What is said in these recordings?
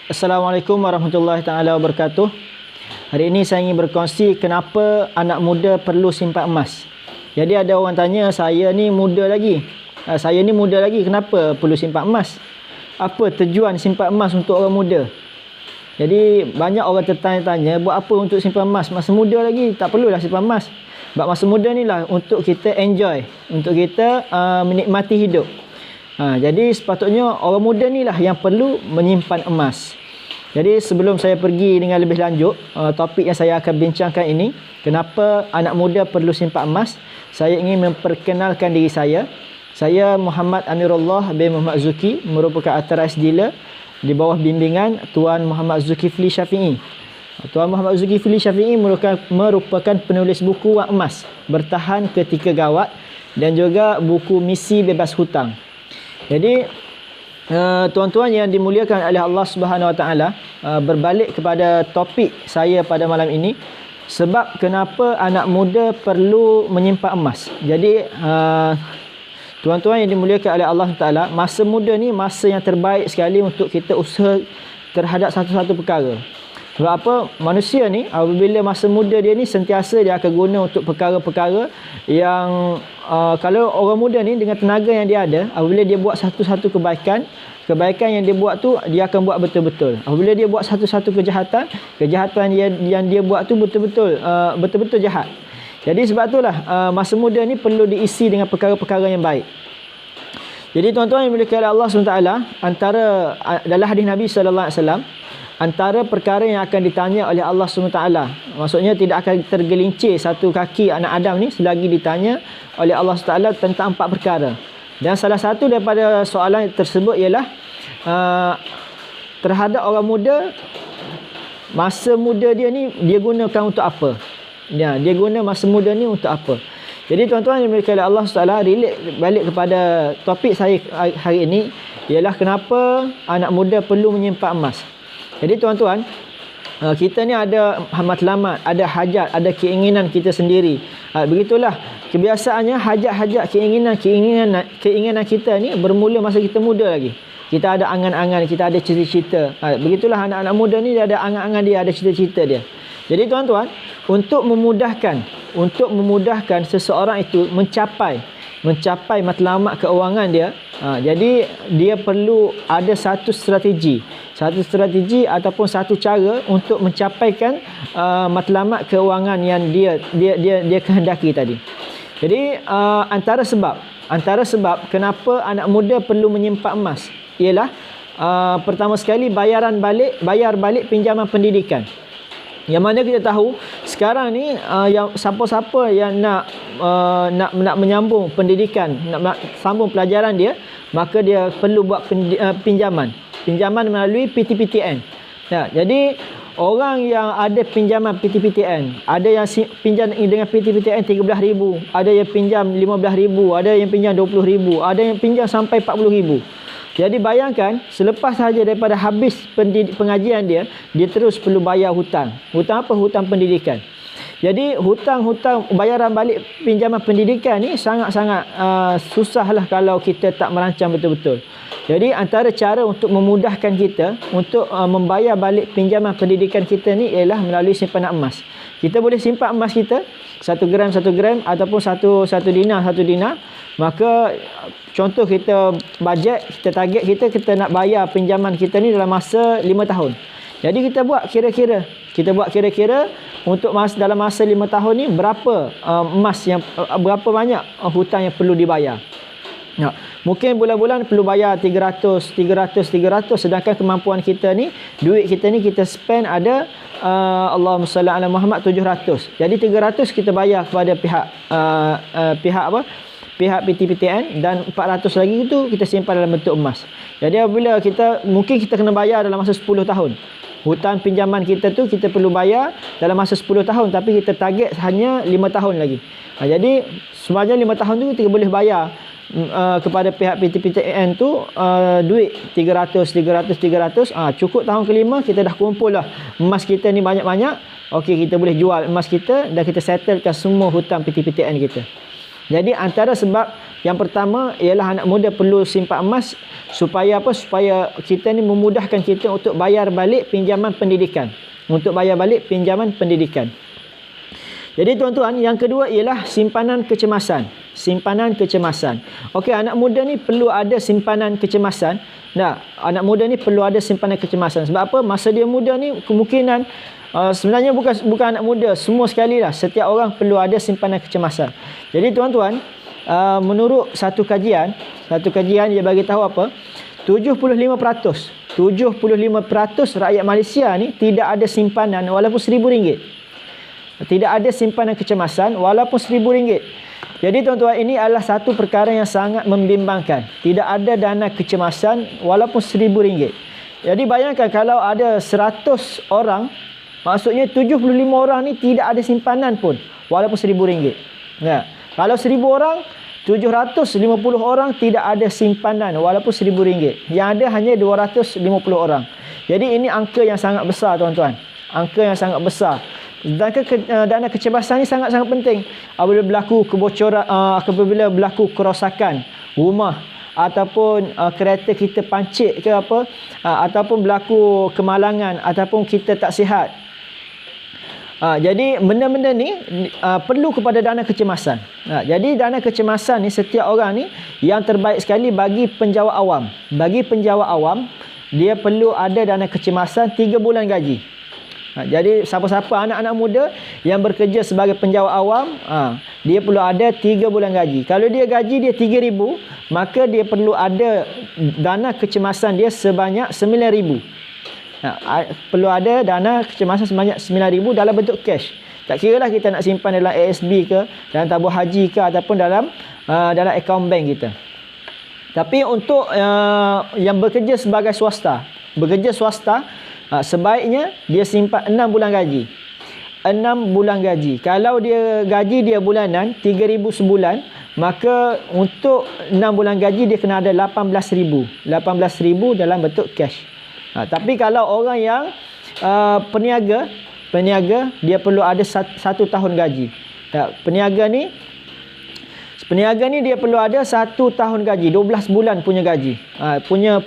Assalamualaikum warahmatullahi taala wabarakatuh. Hari ini saya ingin berkongsi kenapa anak muda perlu simpan emas. Jadi ada orang tanya, saya ni muda lagi. Kenapa perlu simpan emas? Apa tujuan simpan emas untuk orang muda? Jadi banyak orang tertanya-tanya, buat apa untuk simpan emas? Masa muda lagi tak perlulah simpan emas. Sebab masa muda ni lah untuk kita enjoy, untuk kita menikmati hidup. Jadi sepatutnya orang muda ni lah yang perlu menyimpan emas. Jadi sebelum saya pergi dengan lebih lanjut, topik yang saya akan bincangkan ini, kenapa anak muda perlu simpan emas, saya ingin memperkenalkan diri saya. Saya Muhammad Amirullah bin Muhammad Zuki, merupakan Attarais Dealer di bawah bimbingan Tuan Muhammad Zulkifli Syafi'i. Tuan Muhammad Zulkifli Syafi'i merupakan penulis buku Wang Emas, Bertahan Ketika Gawat, dan juga buku Misi Bebas Hutang. Jadi tuan-tuan yang dimuliakan oleh Allah Subhanahu Wa Taala, berbalik kepada topik saya pada malam ini, sebab kenapa anak muda perlu menyimpan emas. Jadi tuan-tuan yang dimuliakan oleh Allah Taala, masa muda ni masa yang terbaik sekali untuk kita usaha terhadap satu-satu perkara. Sebab apa? Manusia ni apabila masa muda dia ni sentiasa dia akan guna untuk perkara-perkara yang kalau orang muda ni dengan tenaga yang dia ada, apabila dia buat satu-satu kebaikan yang dia buat tu dia akan buat betul-betul. Apabila dia buat satu-satu kejahatan yang dia buat tu betul-betul jahat. Jadi sebab itulah masa muda ni perlu diisi dengan perkara-perkara yang baik. Jadi tuan-tuan yang dimuliakan oleh Allah SWT, antara dalam hadis Nabi sallallahu alaihi wasallam, antara perkara yang akan ditanya oleh Allah SWT, maksudnya tidak akan tergelincir satu kaki anak Adam ni selagi ditanya oleh Allah SWT tentang 4 perkara. Dan salah satu daripada soalan tersebut ialah terhadap orang muda, masa muda dia ni dia gunakan untuk apa? Dia guna masa muda ni untuk apa? Jadi tuan-tuan yang dimuliakan oleh Allah SWT, relate balik kepada topik saya hari ini, ialah kenapa anak muda perlu menyimpan emas. Jadi tuan-tuan, kita ni ada matlamat, ada hajat, ada keinginan kita sendiri. Begitulah kebiasaannya, hajat-hajat, keinginan kita ni bermula masa kita muda lagi. Kita ada angan-angan, kita ada cita-cita. Begitulah anak-anak muda ni dia ada angan-angan dia, ada cita-cita dia. Jadi tuan-tuan, untuk memudahkan seseorang itu mencapai matlamat keuangan dia, jadi dia perlu ada satu strategi ataupun satu cara untuk mencapaikan matlamat keuangan yang dia kehendaki tadi. Jadi antara sebab kenapa anak muda perlu menyimpan emas ialah pertama sekali bayar balik pinjaman pendidikan. Yang mana kita tahu sekarang ni yang siapa-siapa yang nak menyambung pendidikan, nak sambung pelajaran dia, maka dia perlu buat pinjaman melalui PTPTN. Jadi orang yang ada pinjaman PTPTN, ada yang pinjam dengan PTPTN 13,000, ada yang pinjam 15,000, ada yang pinjam 20,000, ada yang pinjam sampai 40,000. Jadi bayangkan, selepas sahaja daripada habis pengajian dia terus perlu bayar hutang. Hutang apa? Hutang pendidikan. Jadi hutang bayaran balik pinjaman pendidikan ni sangat-sangat susahlah kalau kita tak merancang betul-betul. Jadi antara cara untuk memudahkan kita untuk membayar balik pinjaman pendidikan kita ni ialah melalui simpanan emas. Kita boleh simpan emas kita 1 gram ataupun 1 dinar. Maka contoh kita bajet, kita target kita nak bayar pinjaman kita ni dalam masa 5 tahun. Jadi kita buat kira-kira untuk dalam masa 5 tahun ni berapa berapa banyak hutang yang perlu dibayar. Mungkin bulan-bulan perlu bayar 300, sedangkan kemampuan kita ni, duit kita ni kita spend ada Allahumma salli ala Muhammad 700. Jadi 300 kita bayar kepada pihak PTPTN, dan 400 lagi itu kita simpan dalam bentuk emas. Jadi apabila mungkin kita kena bayar dalam masa 10 tahun. Hutang pinjaman kita tu kita perlu bayar dalam masa 10 tahun, tapi kita target hanya 5 tahun lagi. Jadi sepanjang 5 tahun tu kita boleh bayar kepada pihak PTPTN tu duit 300. Cukup tahun kelima kita dah kumpul lah emas kita ni banyak-banyak. Okey, kita boleh jual emas kita dan kita settlekan semua hutang PTPTN kita. Jadi antara sebab yang pertama ialah anak muda perlu simpan emas supaya apa? Supaya kita ni memudahkan kita untuk bayar balik pinjaman pendidikan. Untuk bayar balik pinjaman pendidikan. Jadi tuan-tuan, yang kedua ialah simpanan kecemasan. Simpanan kecemasan. Okey, anak muda ni perlu ada simpanan kecemasan. Nah, anak muda ni perlu ada simpanan kecemasan. Sebab apa? Masa dia muda ni kemungkinan sebenarnya bukan anak muda, semua sekali lah. Setiap orang perlu ada simpanan kecemasan. Jadi tuan-tuan, menurut satu kajian dia bagi tahu apa? 75% rakyat Malaysia ni tidak ada simpanan walaupun RM1,000. Tidak ada simpanan kecemasan walaupun RM1,000. Jadi tuan-tuan, ini adalah satu perkara yang sangat membimbangkan. Tidak ada dana kecemasan walaupun RM1,000. Jadi bayangkan kalau ada 100 orang, maksudnya 75 orang ni tidak ada simpanan pun walaupun RM1,000. Ya. Kalau 1,000 orang, 750 orang tidak ada simpanan walaupun RM1,000. Yang ada hanya 250 orang. Jadi ini angka yang sangat besar tuan-tuan. Angka yang sangat besar. Dana kecemasan ni sangat-sangat penting. Apabila berlaku kebocoran, apabila berlaku kerosakan rumah ataupun kereta kita pancit ke apa, ataupun berlaku kemalangan ataupun kita tak sihat. Jadi benda-benda ni perlu kepada dana kecemasan. Jadi dana kecemasan ni setiap orang ni yang terbaik sekali bagi penjawat awam. Bagi penjawat awam, dia perlu ada dana kecemasan 3 bulan gaji. Jadi siapa-siapa anak-anak muda yang bekerja sebagai penjawat awam, dia perlu ada 3 bulan gaji. Kalau dia gaji dia 3,000, maka dia perlu ada dana kecemasan dia sebanyak 9,000. Perlu ada dana kecemasan sebanyak 9,000 dalam bentuk cash. Tak kira lah kita nak simpan dalam ASB ke, dalam tabung haji ke, ataupun dalam akaun bank kita. Tapi untuk yang bekerja sebagai swasta, sebaiknya dia simpan 6 bulan gaji. 6 bulan gaji. Kalau dia gaji dia bulanan 3,000 sebulan, maka untuk 6 bulan gaji dia kena ada 18,000. 18,000 dalam bentuk cash. Tapi kalau orang yang peniaga dia perlu ada 1 tahun gaji. Peniaga ni dia perlu ada 1 tahun gaji, 12 bulan punya gaji. Punya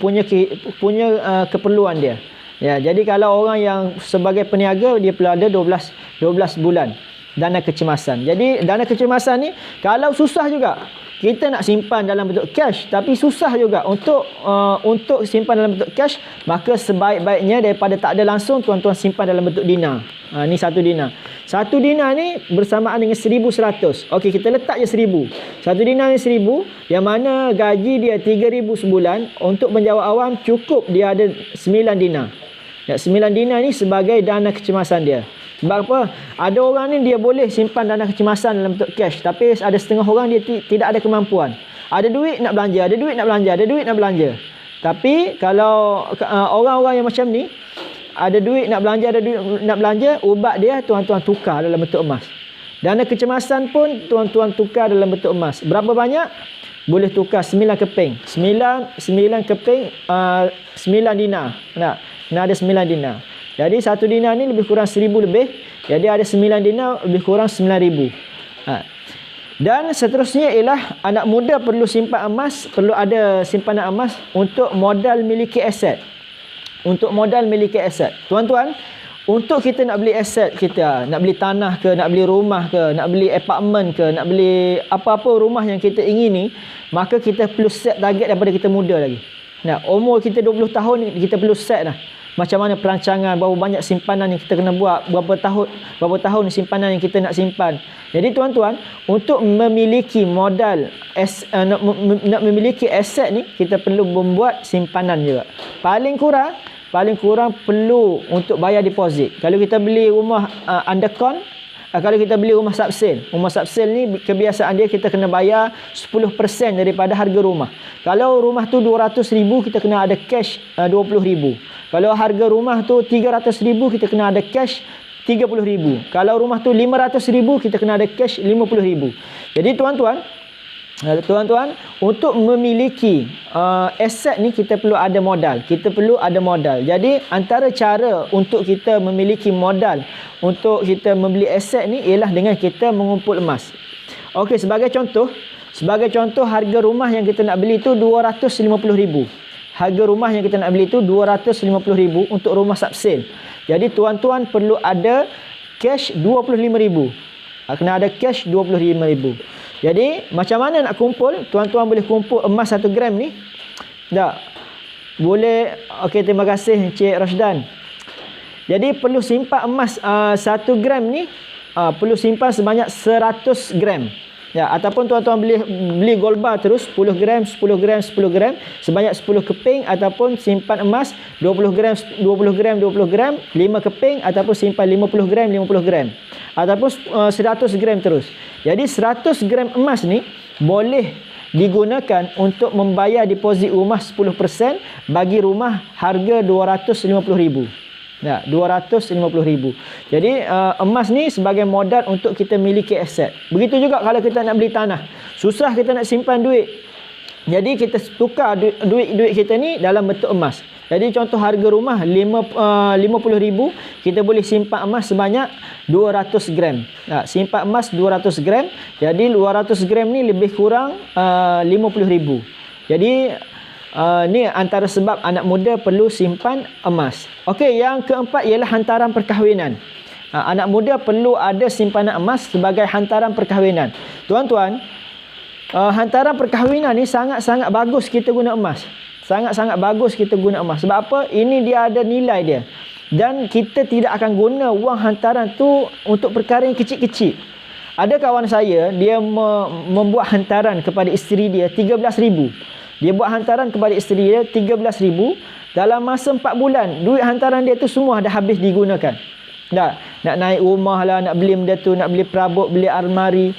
keperluan dia. Ya, jadi kalau orang yang sebagai peniaga dia perlu ada 12 bulan dana kecemasan. Jadi dana kecemasan ni kalau susah juga kita nak simpan dalam bentuk cash, tapi susah juga untuk simpan dalam bentuk cash, maka sebaik-baiknya daripada tak ada langsung, tuan-tuan simpan dalam bentuk dinar. Ni 1 dinar. 1 dinar ni bersamaan dengan 1,100. Okey, kita letak je 1,000. 1 dinar ni 1,000, yang mana gaji dia 3,000 sebulan. Untuk penjawat awam cukup dia ada 9 dinar. 9 dinar ni sebagai dana kecemasan dia. Sebab apa? Ada orang ni dia boleh simpan dana kecemasan dalam bentuk cash, tapi ada setengah orang dia tidak ada kemampuan. Ada duit nak belanja, ada duit nak belanja. Tapi kalau orang-orang yang macam ni, ada duit nak belanja, ubat dia tuan-tuan tukar dalam bentuk emas. Dana kecemasan pun tuan-tuan tukar dalam bentuk emas. Berapa banyak? Boleh tukar 9 keping. 9 keping 9 dinar. Nak ada 9 dinar. Jadi 1 dinar ni lebih kurang 1,000 lebih. Jadi ada 9 dinar lebih kurang 9,000. Dan seterusnya ialah anak muda perlu simpan emas, perlu ada simpanan emas untuk modal miliki aset. Untuk modal miliki aset. Tuan-tuan, untuk kita nak beli aset kita, nak beli tanah ke, nak beli rumah ke, nak beli apartmen ke, nak beli apa-apa rumah yang kita ingini, maka kita perlu set target daripada kita muda lagi. Umur kita 20 tahun, kita perlu set dah. Macam mana perancangan, berapa banyak simpanan yang kita kena buat, berapa tahun simpanan yang kita nak simpan. Jadi tuan-tuan, untuk memiliki modal, nak memiliki aset ni, kita perlu membuat simpanan juga. Paling kurang perlu untuk bayar deposit. Kalau kita beli rumah undercon, kalau kita beli rumah subsale ni kebiasaan dia kita kena bayar 10% daripada harga rumah. Kalau rumah tu 200,000, kita kena ada cash 20,000. Kalau harga rumah tu 300,000, kita kena ada cash 30,000. Kalau rumah tu 500,000, kita kena ada cash 50,000. Jadi tuan-tuan, untuk memiliki aset ni kita perlu ada modal. Jadi antara cara untuk kita memiliki modal untuk kita membeli aset ni ialah dengan kita mengumpul emas. Okey, sebagai contoh harga rumah yang kita nak beli tu 250,000. Harga rumah yang kita nak beli tu 250,000 untuk rumah subsale. Jadi tuan-tuan perlu ada cash 25,000. Kena ada cash 25,000. Jadi macam mana nak kumpul? Tuan-tuan boleh kumpul emas 1 gram ni? Tak. Boleh. Okey, terima kasih Encik Rashdan. Jadi perlu simpan emas 1 gram ni, perlu simpan sebanyak 100 gram. Ya, ataupun tuan-tuan beli gold bar terus 10 gram, 10 gram, 10 gram sebanyak 10 keping, ataupun simpan emas 20 gram, 20 gram, 20 gram 5 keping, ataupun simpan 50 gram, 50 gram, ataupun 100 gram terus. Jadi 100 gram emas ni boleh digunakan untuk membayar deposit rumah 10% bagi rumah harga 250,000. Ya, 250,000. Jadi emas ni sebagai modal untuk kita miliki aset. Begitu juga kalau kita nak beli tanah. Susah kita nak simpan duit. Jadi kita tukar duit kita ni dalam bentuk emas. Jadi contoh harga rumah 50,000, kita boleh simpan emas sebanyak 200 gram. Ya, simpan emas 200 gram. Jadi 200 gram ni lebih kurang 50,000. Jadi ni antara sebab anak muda perlu simpan emas. Okey, yang keempat ialah hantaran perkahwinan. Anak muda perlu ada simpanan emas sebagai hantaran perkahwinan. Tuan-tuan, hantaran perkahwinan ni sangat-sangat bagus kita guna emas. Sangat-sangat bagus kita guna emas. Sebab apa? Ini dia ada nilai dia. Dan kita tidak akan guna wang hantaran tu untuk perkara yang kecil-kecil. Ada kawan saya, dia membuat hantaran kepada isteri dia 13,000. Dia buat hantaran kepada isteri dia 13,000. Dalam masa 4 bulan, duit hantaran dia tu semua dah habis digunakan. Nak naik rumah lah, nak beli benda tu, nak beli perabot, beli almari.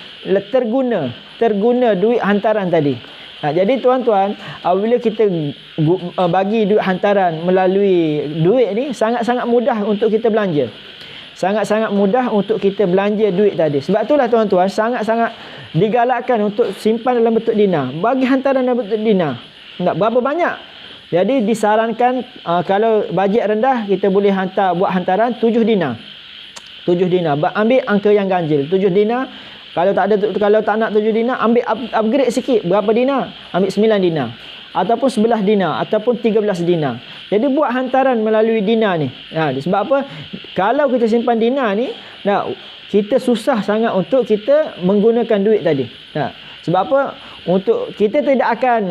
Terguna duit hantaran tadi. Jadi tuan-tuan, bila kita bagi duit hantaran melalui duit ni, sangat-sangat mudah untuk kita belanja. Sangat-sangat mudah untuk kita belanja duit tadi. Sebab itulah tuan-tuan, sangat-sangat digalakkan untuk simpan dalam bentuk dinar. Bagi hantaran dalam bentuk dinar. Tak berapa banyak. Jadi disarankan kalau bajet rendah, kita boleh buat hantaran 7 dinar. 7 dinar. Ambil angka yang ganjil. 7 dinar. Kalau tak nak 7 dinar, ambil upgrade sikit. Berapa dinar? Ambil 9 dinar. Ataupun 11 dinar. Ataupun 13 dinar. Jadi buat hantaran melalui dinar ni. Sebab apa? Kalau kita simpan dinar ni, kita susah sangat untuk kita menggunakan duit tadi. Sebab apa? Untuk kita tidak akan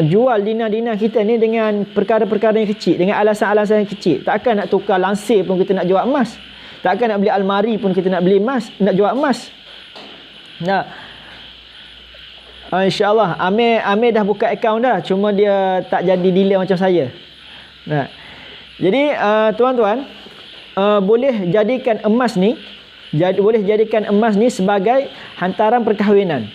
jual dinar-dinar kita ni dengan perkara-perkara yang kecil, dengan alasan-alasan yang kecil. Takkan nak tukar lansir pun kita nak jual emas. Takkan nak beli almari pun kita nak beli emas, nak jual emas. InsyaAllah Amir dah buka akaun dah, cuma dia tak jadi dealer macam saya. Jadi tuan-tuan, boleh jadikan emas ni sebagai hantaran perkahwinan.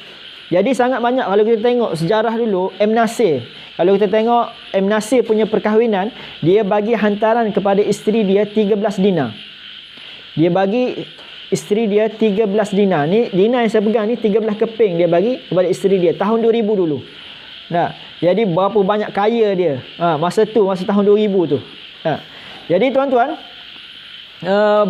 Jadi sangat banyak kalau kita tengok sejarah dulu M. Nasir. Kalau kita tengok M. Nasir punya perkahwinan, dia bagi hantaran kepada isteri dia 13 dinar. Dia bagi isteri dia 13 dinar. Ni dinar yang saya pegang ni 13 keping dia bagi kepada isteri dia tahun 2000 dulu. Jadi berapa banyak kaya dia masa tahun 2000 tu. Jadi tuan-tuan,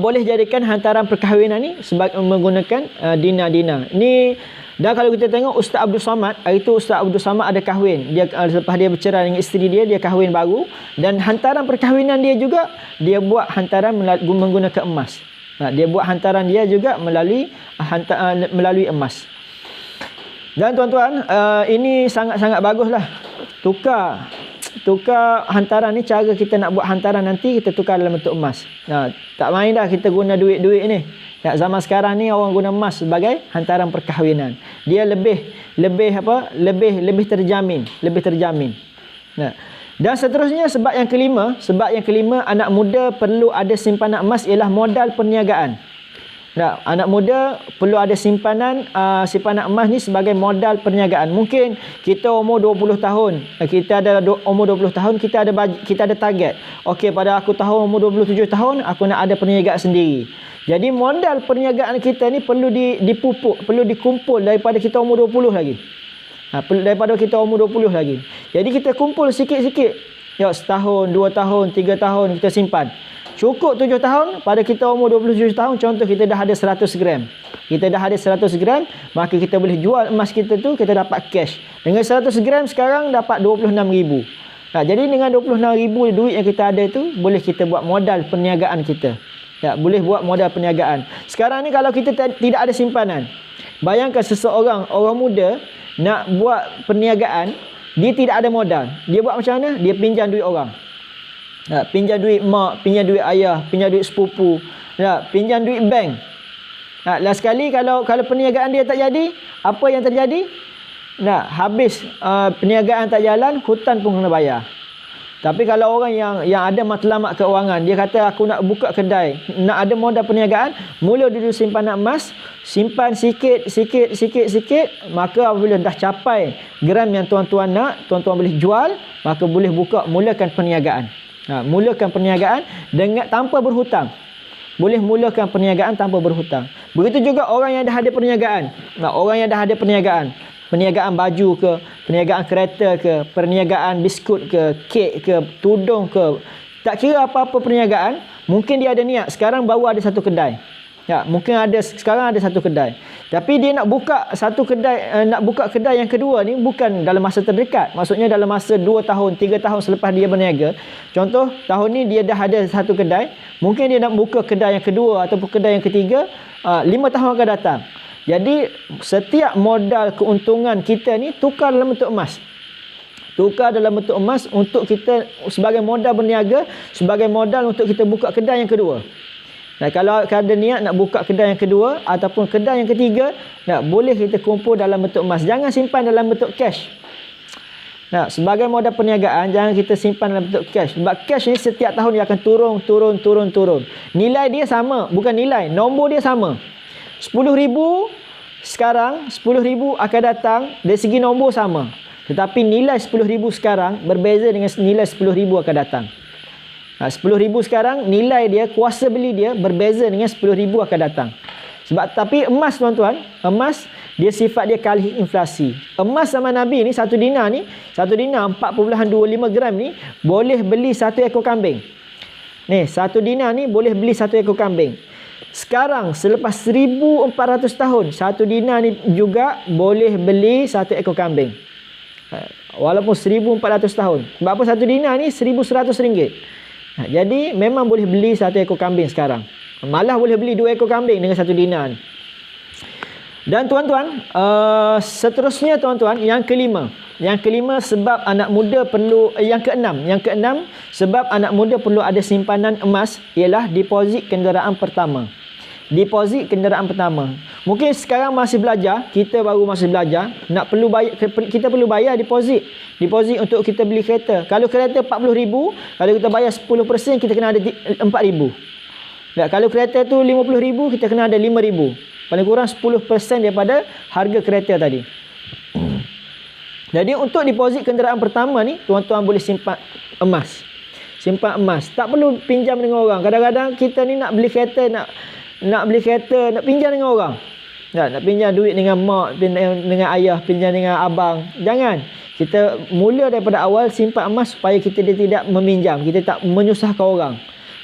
boleh jadikan hantaran perkahwinan ni sebagai menggunakan dinar-dinar. Ni dan kalau kita tengok Ustaz Abdul Samad, hari tu Ustaz Abdul Samad ada kahwin. Dia lepas dia bercerai dengan isteri dia kahwin baru, dan hantaran perkahwinan dia juga dia buat hantaran menggunakan emas. Dia buat hantaran dia juga melalui emas. Dan tuan-tuan, ini sangat-sangat baguslah. Tukar hantaran ni, cara kita nak buat hantaran nanti kita tukar dalam bentuk emas. Tak main dah kita guna duit-duit ni. Zaman sekarang ni orang guna emas sebagai hantaran perkahwinan. Dia lebih terjamin. Dan seterusnya, sebab yang kelima, anak muda perlu ada simpanan emas ialah modal perniagaan. Anak muda perlu ada simpanan emas ni sebagai modal perniagaan. Mungkin kita umur 20 tahun, umur 20 tahun kita ada target. Okey, pada aku tahun umur 27 tahun aku nak ada perniagaan sendiri. Jadi modal perniagaan kita ni perlu dipupuk, perlu dikumpul daripada kita umur 20 lagi. Daripada kita umur 20 lagi. Jadi kita kumpul sikit-sikit. Setahun, 2 tahun, 3 tahun kita simpan. Cukup 7 tahun, pada kita umur 27 tahun, contoh kita dah ada 100 gram. Kita dah ada 100 gram, maka kita boleh jual emas kita tu, kita dapat cash. Dengan 100 gram sekarang dapat 26,000. Jadi dengan 26,000 duit yang kita ada tu, boleh kita buat modal perniagaan kita. Boleh buat modal perniagaan. Sekarang ni kalau kita tidak ada simpanan, bayangkan seseorang, orang muda nak buat perniagaan, dia tidak ada modal. Dia buat macam mana? Dia pinjam duit orang. Pinjam duit mak, pinjam duit ayah, pinjam duit sepupu, pinjam duit bank. Last sekali kalau perniagaan dia tak jadi, apa yang terjadi? Habis perniagaan tak jalan, hutang pun kena bayar. Tapi kalau orang yang ada matlamat keuangan, dia kata aku nak buka kedai, nak ada modal perniagaan, mula dulu simpanan emas, simpan sikit, maka apabila dah capai gram yang tuan-tuan nak, tuan-tuan boleh jual, maka boleh mulakan perniagaan. Mulakan perniagaan dengan tanpa berhutang. Boleh mulakan perniagaan tanpa berhutang. Begitu juga orang yang dah ada perniagaan. Orang yang dah ada perniagaan, perniagaan baju ke, perniagaan kereta ke, perniagaan biskut ke, kek ke, tudung ke, tak kira apa-apa perniagaan, mungkin dia ada niat sekarang baru ada satu kedai. Sekarang ada satu kedai. Tapi dia nak buka satu kedai, nak buka kedai yang kedua ni bukan dalam masa terdekat. Maksudnya dalam masa 2 tahun, 3 tahun selepas dia berniaga. Contoh, tahun ni dia dah ada satu kedai, mungkin dia nak buka kedai yang kedua ataupun kedai yang ketiga 5 tahun akan datang. Jadi setiap modal keuntungan kita ni tukar dalam bentuk emas. Tukar dalam bentuk emas untuk kita sebagai modal berniaga, sebagai modal untuk kita buka kedai yang kedua. Kalau ada niat nak buka kedai yang kedua ataupun kedai yang ketiga, boleh kita kumpul dalam bentuk emas. Jangan simpan dalam bentuk cash. Sebagai modal perniagaan, jangan kita simpan dalam bentuk cash. Sebab cash ni setiap tahun dia akan turun. Nilai dia sama, bukan nilai, nombor dia sama. 10,000 sekarang, 10,000 akan datang, dari segi nombor sama. Tetapi nilai 10,000 sekarang berbeza dengan nilai 10,000 akan datang. 10,000 sekarang, nilai dia, kuasa beli dia berbeza dengan 10,000 akan datang. Tapi emas tuan-tuan, emas dia sifat dia kalih inflasi. Emas zaman Nabi ni, 1 dinar 4.25 gram ni boleh beli 1 ekor kambing. 1 dinar ni boleh beli 1 ekor kambing. Sekarang selepas 1,400 tahun, 1 dinar ni juga boleh beli 1 ekor kambing. Walaupun 1,400 tahun. Sebab apa 1 dinar ni RM1,100. Jadi memang boleh beli 1 ekor kambing sekarang. Malah boleh beli 2 ekor kambing dengan 1 dinar ni. Dan tuan-tuan, seterusnya tuan-tuan, yang kelima sebab anak muda perlu, yang keenam sebab anak muda perlu ada simpanan emas ialah deposit kenderaan pertama. Deposit kenderaan pertama. Mungkin sekarang masih belajar, kita baru masih belajar, kita perlu bayar deposit untuk kita beli kereta. Kalau kereta 40,000, kalau kita bayar 10%, kita kena ada 4,000. Kalau kereta tu 50,000, kita kena ada 5,000. Paling kurang 10% daripada harga kereta tadi. Jadi untuk deposit kenderaan pertama ni, tuan-tuan boleh simpan emas. Simpan emas. Tak perlu pinjam dengan orang. Kadang-kadang kita ni nak beli kereta, nak pinjam dengan orang. Nak pinjam duit dengan mak, dengan ayah, pinjam dengan abang. Jangan. Kita mula daripada awal simpan emas supaya kita tidak meminjam. Kita tak menyusahkan orang.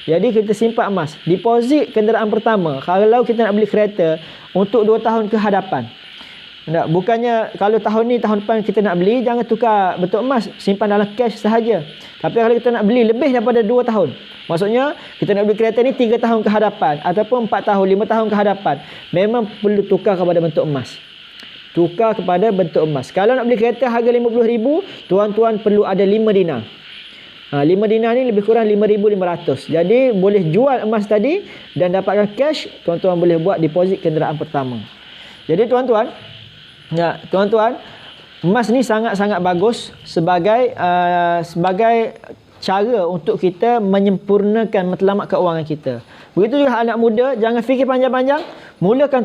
Jadi kita simpan emas. Deposit kenderaan pertama. Kalau kita nak beli kereta untuk 2 tahun ke hadapan. Bukannya kalau tahun ni, tahun depan kita nak beli, jangan tukar bentuk emas. Simpan dalam cash sahaja. Tapi kalau kita nak beli lebih daripada 2 tahun. Maksudnya kita nak beli kereta ni 3 tahun ke hadapan. Ataupun 4 tahun, 5 tahun ke hadapan. Memang perlu tukar kepada bentuk emas. Tukar kepada bentuk emas. Kalau nak beli kereta harga 50,000, tuan-tuan perlu ada 5 dinar. 5 dinar ni lebih kurang 5,500. Jadi boleh jual emas tadi dan dapatkan cash. Tuan-tuan boleh buat deposit kenderaan pertama. Jadi tuan-tuan, emas ni sangat-sangat bagus sebagai cara untuk kita menyempurnakan matlamat keuangan kita. Begitu juga anak muda, jangan fikir panjang-panjang, mulakan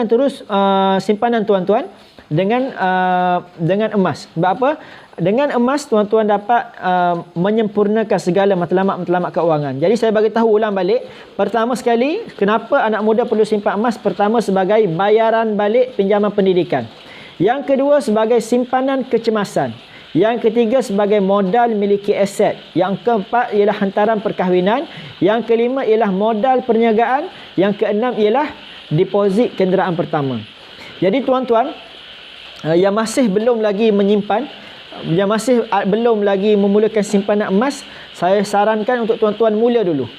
terus simpanan tuan-tuan dengan emas. Sebab apa? Dengan emas tuan-tuan dapat menyempurnakan segala matlamat-matlamat keuangan. Jadi saya bagi tahu ulang balik. Pertama sekali, kenapa anak muda perlu simpan emas? Pertama, sebagai bayaran balik pinjaman pendidikan. Yang kedua, sebagai simpanan kecemasan. Yang ketiga sebagai modal miliki aset. Yang keempat ialah hantaran perkahwinan. Yang kelima ialah modal perniagaan. Yang keenam ialah deposit kenderaan pertama. Jadi tuan-tuan, yang masih belum lagi menyimpan, yang masih belum lagi memulakan simpanan emas, saya sarankan untuk tuan-tuan mula dulu.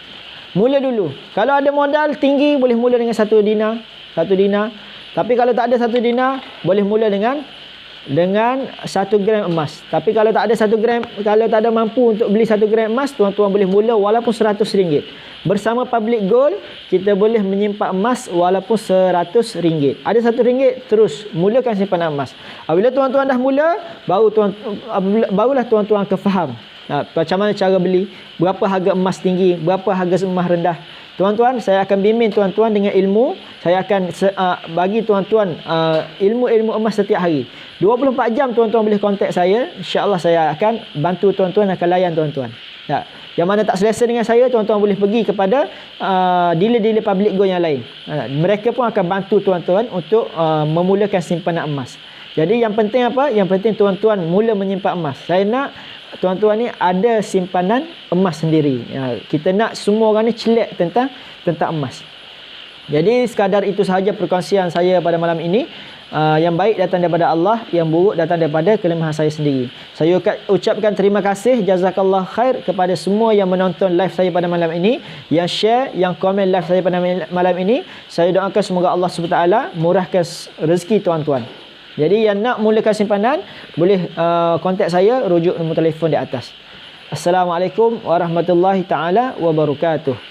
Mula dulu. Kalau ada modal tinggi, boleh mula dengan 1 dinar. 1 dinar. Tapi kalau tak ada 1 dinar, boleh mula dengan 1 gram emas. Tapi kalau tak ada 1 gram, kalau tak ada mampu untuk beli 1 gram emas, tuan-tuan boleh mula walaupun RM100. Bersama Public Gold, kita boleh menyimpan emas walaupun RM100. Ada RM1, terus mulakan simpanan emas. Apabila tuan-tuan dah mula, barulah tuan-tuan akan faham macam mana cara beli, berapa harga emas tinggi, berapa harga emas rendah. Tuan-tuan, saya akan bimbing tuan-tuan dengan ilmu. Saya akan bagi tuan-tuan ilmu-ilmu emas setiap hari. 24 jam tuan-tuan boleh kontak saya. InsyaAllah saya akan bantu tuan-tuan, akan layan tuan-tuan. Ya. Yang mana tak selesa dengan saya, tuan-tuan boleh pergi kepada dealer-dealer Public Gold yang lain. Mereka pun akan bantu tuan-tuan untuk memulakan simpanan emas. Jadi yang penting apa? Yang penting tuan-tuan mula menyimpan emas. Saya nak tuan-tuan ni ada simpanan emas sendiri. Kita nak semua orang ni celak tentang emas. Jadi sekadar itu sahaja perkongsian saya pada malam ini. Yang baik datang daripada Allah, yang buruk datang daripada kelemahan saya sendiri. Saya ucapkan terima kasih, jazakallah khair kepada semua yang menonton live saya pada malam ini, yang share, yang komen live saya pada malam ini. Saya doakan semoga Allah SWT murahkan rezeki tuan-tuan. Jadi yang nak mulakan simpanan, boleh kontak saya, rujuk nombor telefon di atas. Assalamualaikum warahmatullahi taala wabarakatuh.